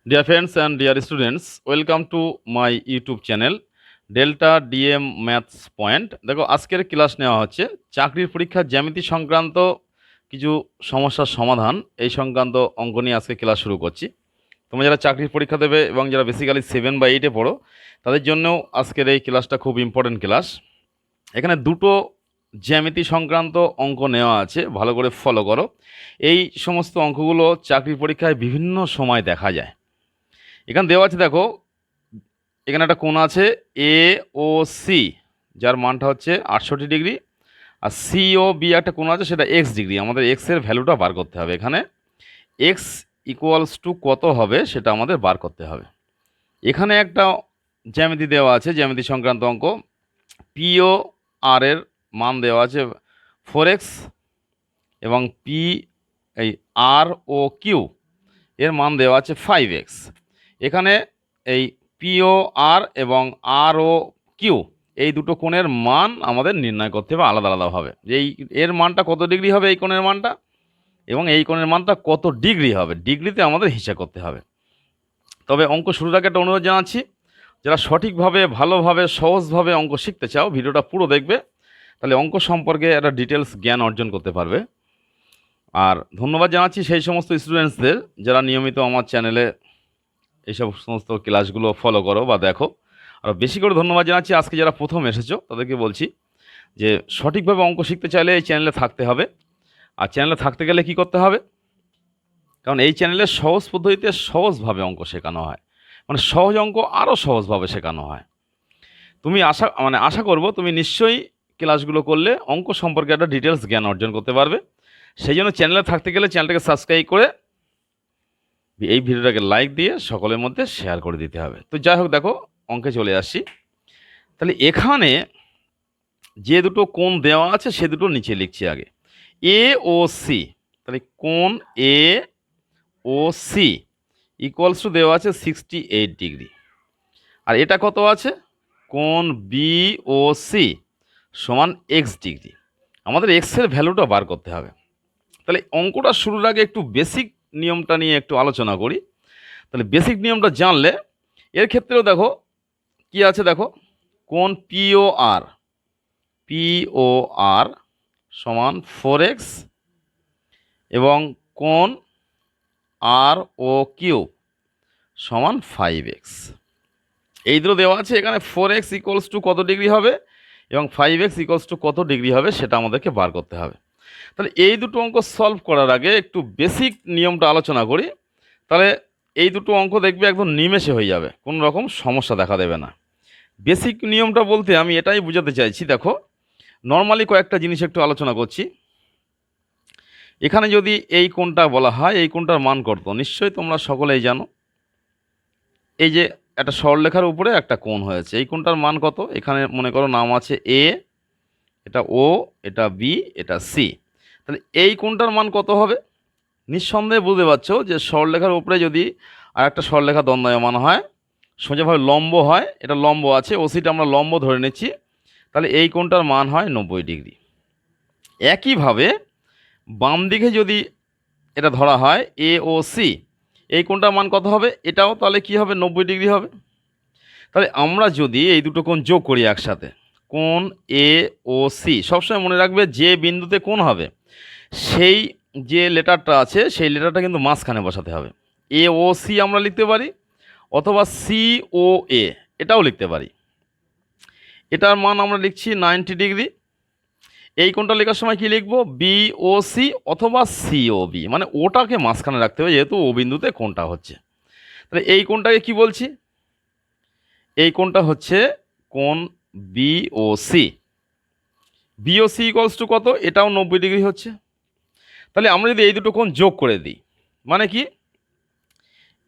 Dear friends and dear students, welcome to my YouTube channel delta DM maths point. দেখো আজকের class নেওয়া হচ্ছে চাকরির পরীক্ষার জ্যামিতি সংক্রান্ত কিছু সমস্যার সমাধান এই সংক্রান্ত অঙ্ক নিয়ে আজকে ক্লাস শুরু করছি। তোমরা যারা চাকরির পরীক্ষা দেবে এবং যারা বেসিক্যালি 7 বা 8-এ পড়ো তাদের জন্যও আজকের এই ক্লাসটা খুব ইম্পর্টেন্ট ক্লাস। এখানে দুটো জ্যামিতি সংক্রান্ত অঙ্ক নেওয়া আছে, ভালো করে ফলো করো। এই সমস্ত অঙ্কগুলো চাকরির পরীক্ষায় বিভিন্ন সময় দেখা যায়। এখানে দেওয়া আছে, দেখো এখানে একটা কোণ আছে এ ও সি, যার মানটা হচ্ছে 68 ডিগ্রি, আর সি ও বি একটা কোণ আছে সেটা এক্স ডিগ্রি। আমাদের এক্সের ভ্যালুটা বার করতে হবে। এখানে এক্স ইকুয়ালস টু কত হবে সেটা আমাদের বার করতে হবে। এখানে একটা জ্যামিতি দেওয়া আছে, জ্যামিতি সংক্রান্ত অঙ্ক। পি ও আর এর মান দেওয়া আছে 4x এবং পি এই আর ও কিউ এর মান দেওয়া আছে 5x। এখানে এই পিও আর এবং আর ও কিউ এই দুটো কোণের মান আমাদের নির্ণয় করতে হবে আলাদা আলাদাভাবে। এই এর মানটা কত ডিগ্রি হবে এই কোণের মানটা, এবং এই কোণের মানটা কত ডিগ্রি হবে, ডিগ্রিতে আমাদের হিসাব করতে হবে। তবে অঙ্ক শুরুর আগে একটা অনুরোধ জানাচ্ছি, যারা সঠিকভাবে ভালোভাবে সহজভাবে অঙ্ক শিখতে চাও ভিডিওটা পুরো দেখবে, তাহলে অঙ্ক সম্পর্কে একটা ডিটেলস জ্ঞান অর্জন করতে পারবে। আর ধন্যবাদ জানাচ্ছি সেই সমস্ত স্টুডেন্টসদের যারা নিয়মিত আমার চ্যানেলে এইসব সমস্ত ক্লাসগুলো ফলো করো বা দেখো। আর বেশি করে ধন্যবাদ জানাচ্ছি আজকে যারা প্রথম এসেছো তাদেরকে বলছি যে সঠিকভাবে অঙ্ক শিখতে চাইলে এই চ্যানেলে থাকতে হবে। আর চ্যানেলে থাকতে গেলে কি করতে হবে, কারণ এই চ্যানেলে সহজ পদ্ধতিতে সহজভাবে অঙ্ক শেখানো হয়, মানে সহজ অঙ্ক আরও সহজভাবে শেখানো হয়। তুমি আশা করব তুমি নিশ্চয়ই ক্লাসগুলো করলে অঙ্ক সম্পর্কে একটা ডিটেলস জ্ঞান অর্জন করতে পারবে। সেই জন্য চ্যানেলে থাকতে গেলে চ্যানেলটাকে সাবস্ক্রাইব করে এই ভিডিওটাকে লাইক দিয়ে সকলের মধ্যে শেয়ার করে দিতে হবে। তো যাই হোক, দেখো অঙ্কে চলে আসছি। তাহলে এখানে যে দুটো কোণ দেওয়া আছে সে দুটো নিচে লিখছি আগে। এ ও সি, তাহলে কোণ এ ও সি ইকুয়ালস টু দেওয়া আছে 68 ডিগ্রি। আর এটা কত আছে, কোণ বি ও সি সমান এক্স ডিগ্রি। আমাদের এক্সের ভ্যালুটা বার করতে হবে। তাহলে অঙ্কটা শুরুর আগে একটু বেসিক নিয়মটা নিয়ে একটু আলোচনা করি। তাহলে বেসিক নিয়মটা জানলে এর ক্ষেত্রেও দেখো কি আছে, দেখো কোণ পিও আর সমান 4x এবং কোণ আর ও কিউ সমান 5x। এই দুটো দেওয়া আছে। এখানে 4x ইকুয়ালস টু কত ডিগ্রি হবে এবং 5x ইকুয়ালস টু কত ডিগ্রি হবে সেটা আমাদেরকে বার করতে হবে। তাহলে এই দুটো অঙ্ক সলভ করার আগে একটু বেসিক নিয়মটা আলোচনা করি। তাহলে এই দুটো অঙ্ক দেখবে একদম নিমেষে হয়ে যাবে, কোনো রকম সমস্যা দেখা দেবে না। বেসিক নিয়মটা বলতে আমি এটাই বোঝাতে চাইছি, দেখো নর্মালি কয়েকটা জিনিস একটু আলোচনা করছি। এখানে যদি এই কোণটা বলা হয়, এই কোণটার মান কত নিশ্চয়ই তোমরা সকলেই জানো। এই যে একটা সরলরেখার উপরে একটা কোণ হয়েছে, এই কোণটার মান কত, এখানে মনে করো নাম আছে এ, এটা ও, এটা বি, এটা সি। তাহলে এই কোণটার মান কত হবে, নিঃসন্দেহে বুঝতে পারছো যে সরলরেখার উপরে যদি আর একটা সরলরেখা দণ্ডায়মান হয়, সোজাভাবে লম্ব হয়, এটা লম্ব আছে, ওসিটা আমরা লম্ব ধরে নিচ্ছি, তাহলে এই কোণটার মান হয় 90 ডিগ্রি। একইভাবে বাম দিকে যদি এটা ধরা হয় এ ও সি, এই কোণটার মান কত হবে, এটাও তাহলে কি হবে 90 ডিগ্রি হবে। তাহলে আমরা যদি এই দুটো কোণ যোগ করি একসাথে, কোণ এ ও সি, সবসময় মনে রাখবে যে বিন্দুতে কোণ হবে সেই যে লেটারটা আছে সেই লেটারটা কিন্তু মাঝখানে বসাতে হবে। এ ও সি আমরা লিখতে পারি, অথবা সি ও এ এটাও লিখতে পারি। এটার মান আমরা লিখছি 90 ডিগ্রি। এই কোণটা লেখার সময় কি লিখবো, বি ও সি অথবা সি ও বি, মানে ওটাকে মাঝখানে রাখতে হবে যেহেতু ও বিন্দুতে কোণটা হচ্ছে। তাহলে এই কোণটাকে কি বলছি, এই কোণটা হচ্ছে কোণ B O C. B O C equals to কত, এটাও 90 ডিগ্রি হচ্ছে। তাহলে আমরা যদি এই দুটো কোণ যোগ করে দিই, মানে কি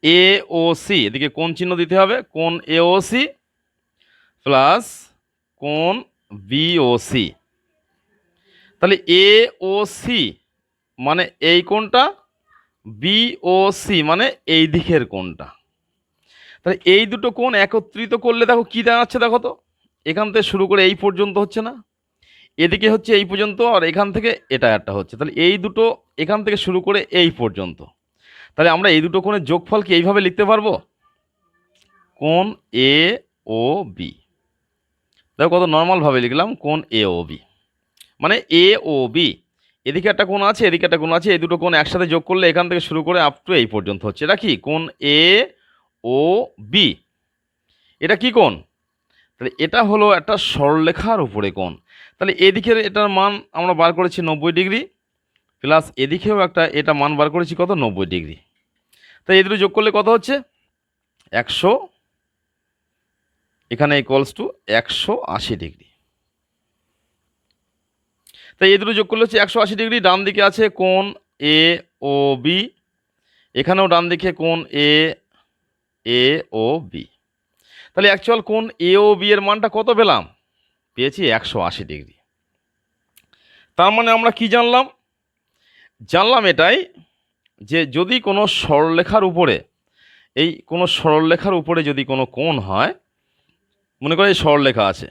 এ ও সি, এদিকে কোণ চিহ্ন দিতে হবে, কোণ এ ও সি প্লাস কোণ বি ও সি। তাহলে এ ও সি মানে এই কোণটা, বি ও সি মানে এই দিকের কোণটা। তাহলে এই দুটো কোণ একত্রিত করলে দেখো কি দাঁড়াচ্ছে, দেখো তো এখান থেকে শুরু করে এই পর্যন্ত হচ্ছে না, এদিকে হচ্ছে এই পর্যন্ত, আর এখান থেকে এটা একটা হচ্ছে। তাহলে এই দুটো এখান থেকে শুরু করে এই পর্যন্ত, তাহলে আমরা এই দুটো কোণের যোগফল কি এইভাবে লিখতে পারবো? কোণ এ ও বি। দেখো কত নর্মালভাবে লিখলাম, কোণ এ ও বি, মানে এ ও বি, এদিকে একটা কোণ আছে, এদিকে একটা কোণ আছে, এই দুটো কোণ একসাথে যোগ করলে এখান থেকে শুরু করে আপ টু এই পর্যন্ত হচ্ছে, এটা কি কোণ এ ও বি। এটা কি কোণ? তাহলে এটা হলো একটা সরলরেখার উপরে কোণ। তাহলে এদিকের এটার মান আমরা বার করেছি 90 ডিগ্রি, প্লাস এদিকেও একটা এটা মান বার করেছি কত, 90 ডিগ্রি। তাই এই দুটো যোগ করলে কত হচ্ছে, 100, এখানে ইকুয়ালস টু 180 ডিগ্রি। তাই এই দুটো যোগ করলে হচ্ছে 180 ডিগ্রি। ডান দিকে আছে কোণ এ ও বি, এখানেও ডান দিকে কোণ এ ও বি। তাহলে অ্যাকচুয়াল কোণ এ ও বি এর মানটা কত পেলাম? পেয়েছি 180 ডিগ্রি। তার মানে আমরা কি জানলাম? জানলাম এটাই যে যদি কোনো সরলরেখার উপরে, এই কোনো সরলরেখার উপরে যদি কোনো কোণ হয়, মনে করো এই সরলরেখা আছে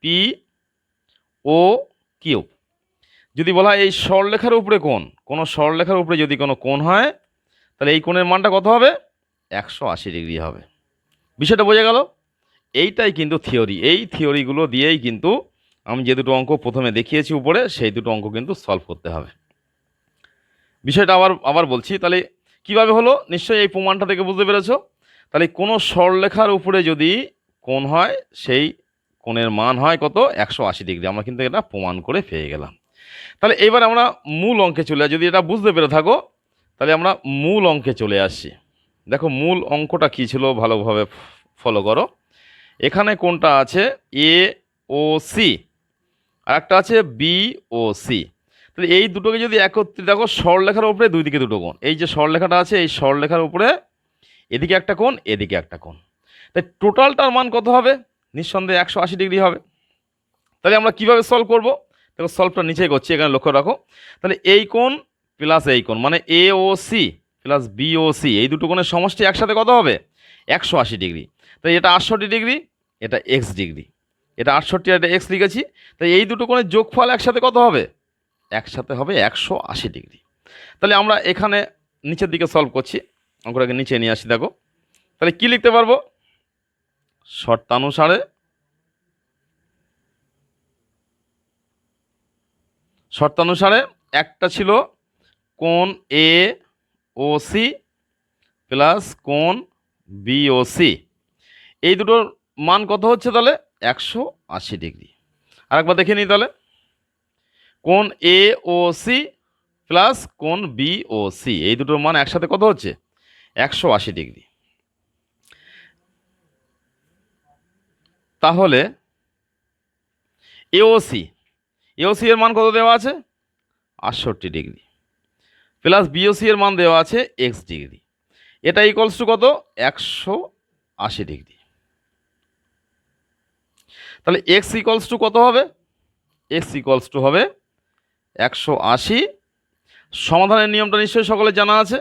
পি ও কিউ, যদি বলা হয় এই সরলরেখার উপরে কোণ, কোনো সরলরেখার উপরে যদি কোনো কোণ হয়, তাহলে এই কোণের মানটা কত হবে? 180 ডিগ্রি হবে। বিষয়টা বোঝা গেল? এইটাই কিন্তু থিওরি। এই থিওরিগুলো দিয়েই কিন্তু আমি যে দুটো অঙ্ক প্রথমে দেখিয়েছি উপরে, সেই দুটো অঙ্ক কিন্তু সলভ করতে হবে। বিষয়টা আবার বলছি, তাহলে কিভাবে হলো নিশ্চয়ই এই প্রমাণটা থেকে বুঝতে পেরেছো। তাহলে কোনো সরলরেখার উপরে যদি কোণ হয়, সেই কোণের মান হয় কত? 180 ডিগ্রি। আমরা কিন্তু এটা প্রমাণ করে পেয়ে গেলাম। তাহলে এবার আমরা মূল অঙ্কে চলে আসি। যদি এটা বুঝতে পেরে থাকো তাহলে আমরা মূল অঙ্কে চলে আসছি। দেখো মূল অঙ্কটা কী ছিল, ভালোভাবে ফলো করো। এখানে কোনটা আছে এ ও সি, আর একটা আছে বি ও সি। তাহলে এই দুটোকে যদি একত্রে দেখো, সরলরেখার উপরে দুই দিকে দুটো কোণ, এই যে সরলরেখাটা আছে এই সরলরেখার উপরে এদিকে একটা কোণ, এদিকে একটা কোণ, তাই টোটালটার মান কত হবে? নিঃসন্দেহে 180 ডিগ্রি হবে। তাহলে আমরা কিভাবে সলভ করব? দেখো সলভটা নিচেই করছি, এখানে লক্ষ্য রাখো। তাহলে এই কোণ প্লাস এই কোণ, মানে এ ও C plus B O C, এই দুটো কোণের সমষ্টি একসাথে কত হবে? 180 ডিগ্রি। তাই এটা 68 ডিগ্রি, এটা এক্স ডিগ্রি, এটা 68 আর এটা এক্স লিখেছি। তাই এই দুটো কোণের যোগফল একসাথে কত হবে? একসাথে হবে 180 ডিগ্রি। তাহলে আমরা এখানে নিচের দিকে সলভ করছি, অঙ্কটাকে নিচে নিয়ে আসি। দেখো তাহলে কি লিখতে পারবো? শর্তানুসারে একটা ছিল কোণ এ ও সি প্লাস কোণ বি ও সি, এই দুটোর মান কত হচ্ছে তাহলে? 180 ডিগ্রি। আরেকবার দেখে নিই তাহলে, কোণ এ ও সি প্লাস কোণ বি ও সি, এই দুটোর মান একসাথে কত হচ্ছে? 180 ডিগ্রি। তাহলে এওসি এর মান কত দেওয়া আছে? 68 ডিগ্রি, প্লাস বিওসি এর মান দেওয়া আছে এক্স ডিগ্রি, এটা ইকুয়ালস টু কত? 180 ডিগ্রি। তাহলে এক্স ইকুয়ালস টু কত হবে? এক্স ইকুয়ালস টু হবে 180। সমাধানের নিয়মটা নিশ্চয়ই সকলে জানা আছে।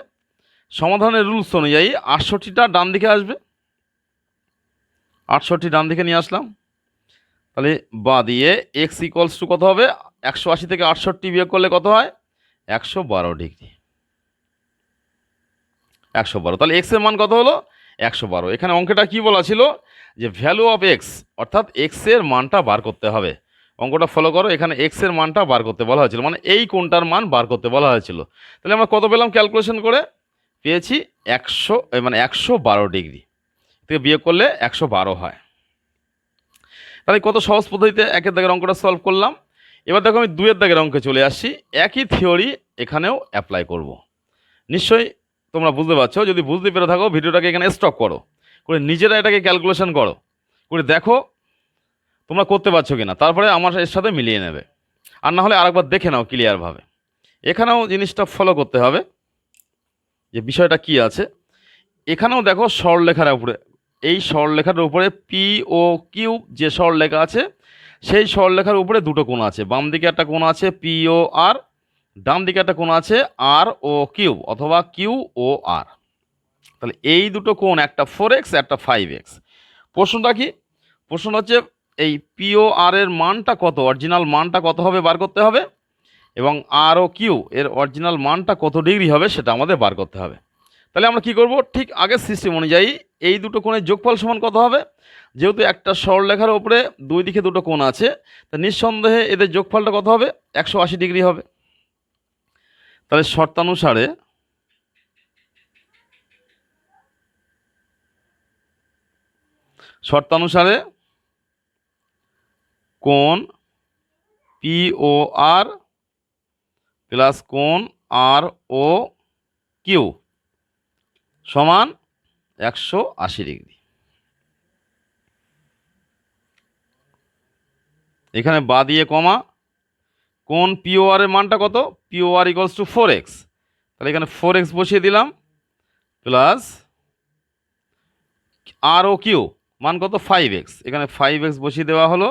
সমাধানের রুলস অনুযায়ী 68টা ডান দিকে আসবে, 68 ডান দিকে নিয়ে আসলাম। তাহলে বা দিয়ে এক্স ইকুয়ালস টু কত হবে? 180 থেকে 68 বিয়োগ করলে কত হয়? 112 ডিগ্রি। 112। তাহলে এক্স এর মান কত হলো? 112। এখানে অঙ্কটা কি বলা ছিল? যে ভ্যালু অফ এক্স, অর্থাৎ এক্স এর মানটা বার করতে হবে। অঙ্কটা ফলো করো, এখানে এক্স এর মানটা বার করতে বলা হয়েছিল, মানে এই কোণটার মান বার করতে বলা হয়েছিল। তাহলে আমরা কত পেলাম ক্যালকুলেশন করে? পেয়েছি 100, মানে 112 ডিগ্রি থেকে বিয়োগ করলে 112 হয়। তাহলে কত সহজ পদ্ধতিতে একের দাগের অঙ্কটা সলভ করলাম। এবার দেখো আমি দুইয়ের দাগের অঙ্কে চলে আসছি। একই থিওরি এখানেও অ্যাপ্লাই করব। নিশ্চয়ই তোমরা বুঝতে পারছো। যদি বুঝতে পেরে থাকো ভিডিওটাকে এখানে স্টপ করো, করে নিজেরা এটাকে ক্যালকুলেশন করো, করে দেখো তোমরা করতে পারছো কিনা, তারপরে আমার এর সাথে মিলিয়ে নেবে। আর না হলে আরেকবার দেখে নাও ক্লিয়ারভাবে। এখানেও জিনিসটা ফলো করতে হবে যে বিষয়টা কি আছে। এখানেও দেখো সরলরেখার উপরে, এই সরলরেখার উপরে পি ও কিউ যে সরলরেখা আছে, সেই সরলরেখার উপরে দুটো কোণ আছে। বাম দিকে একটা কোণ আছে পি ও আর, ডান দিকে একটা কোণ আছে আর ও কিউ অথবা কিউ ও আর। তাহলে এই দুটো কোণ, একটা 4x একটা 5x। প্রশ্নটা কি? প্রশ্নটা হচ্ছে এই পি ও আর এর মানটা কত, অরিজিনাল মানটা কত হবে বার করতে হবে, এবং আর ও কিউ এর অরিজিনাল মানটা কত ডিগ্রি হবে সেটা আমাদের বার করতে হবে। তাহলে আমরা কি করব, ঠিক আগের সিস্টেম অনুযায়ী এই দুটো কোণের যোগফল সমান কত হবে? যেহেতু একটা সরলরেখার ওপরে দুই দিকে দুটো কোণ আছে, তা নিঃসন্দেহে এদের যোগফলটা কত হবে? 180 ডিগ্রি হবে। তাহলে শর্তানুসারে কোণ POR প্লাস কোণ ROQ সমান 180 ডিগ্রি। এখানে বা দিয়ে কমা, কোণ POR এর মানটা কত? POR equals to 4x। তাহলে এখানে 4x বসিয়ে দিলাম, প্লাস ROQ মান কত? 5x। এখানে 5x বসিয়ে দেওয়া হলো,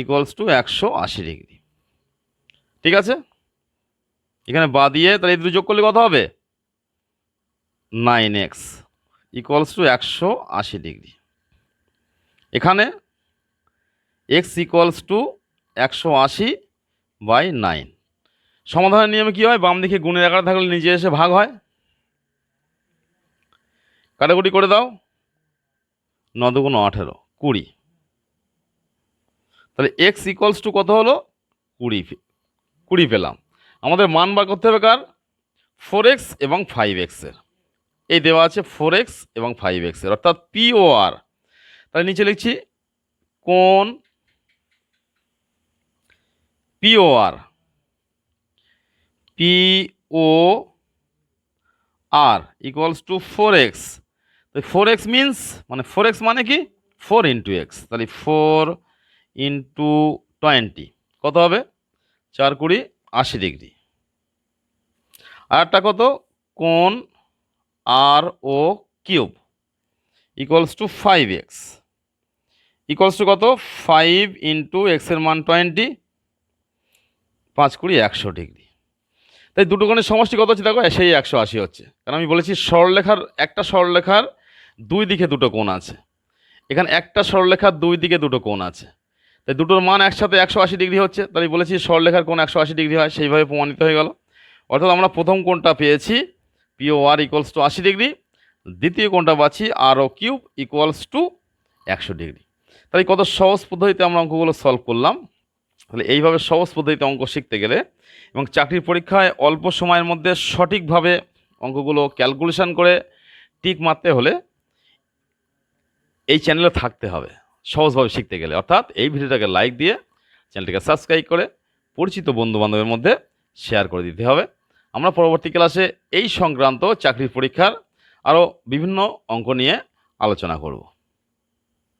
ইকুয়ালস টু 180 ডিগ্রি। ঠিক আছে, এখানে বা দিয়ে তাহলে এই দুটো যোগ করলে কত হবে? 9x equals to 180 degree. এখানে x ইকুয়ালস টু 180/9। সমাধানের নিয়মে কি হয়? বাম দিকে গুণের আকারে থাকলে নিচে এসে ভাগ হয়। কাটাকুটি করে দাও, 9 দুগুণ 18, 20। তাহলে x ইকুয়ালস টু কত হলো? 20 পেলাম। আমাদের মান বার করতে হবে কার? 4x এবং 5x এর। এই দেওয়া আছে 4x এবং 5x এর, অর্থাৎ POR। তাহলে নিচে লিখছি কোণ POR equals to 4x। 4x means মানে 4x মানে কি? 4 ইন্টু এক্স। তাহলে 4 ইন্টু 20 কত হবে? 4 20 80 ডিগ্রি। আর একটা কত? কোণ ROQ equals to 5x equals to কত? 5 ইন্টু এক্স এর মান 20, 5 20 100 ডিগ্রি। তাই দুটো কোণের সমষ্টি কত হচ্ছে দেখো? সেই 180 হচ্ছে। কারণ আমি বলেছি একটা সরলরেখার দুই দিকে দুটো কোণ আছে। এখানে একটা সরলরেখার দুই দিকে দুটো কোণ আছে, তাই দুটোর মান একসাথে 180 ডিগ্রি হচ্ছে। তাই বলেছি সরলরেখার কোণ 180 ডিগ্রি হয়, সেইভাবে প্রমাণিত হয়ে গেল। অর্থাৎ আমরা প্রথম কোণটা পেয়েছি POR ইকুয়ালস টু 80 ডিগ্রি, দ্বিতীয় কোণটা পাচ্ছি ROQ ইকুয়ালস টু 100 ডিগ্রি। তাই কত সহজ পদ্ধতিতে আমরা অঙ্কগুলো সলভ করলাম। তাহলে এইভাবে সহজ পদ্ধতিতে অঙ্ক শিখতে গেলে এবং চাকরির পরীক্ষায় অল্প সময়ের মধ্যে সঠিকভাবে অঙ্কগুলো ক্যালকুলেশন করে টিক মারতে হলে এই চ্যানেলে থাকতে হবে সহজভাবে শিখতে গেলে। অর্থাৎ এই ভিডিওটাকে লাইক দিয়ে চ্যানেলটিকে সাবস্ক্রাইব করে পরিচিত বন্ধুবান্ধবের মধ্যে শেয়ার করে দিতে হবে। আমরা পরবর্তী ক্লাসে এই সংক্রান্ত চাকরির পরীক্ষার আরও বিভিন্ন অঙ্ক নিয়ে আলোচনা করব।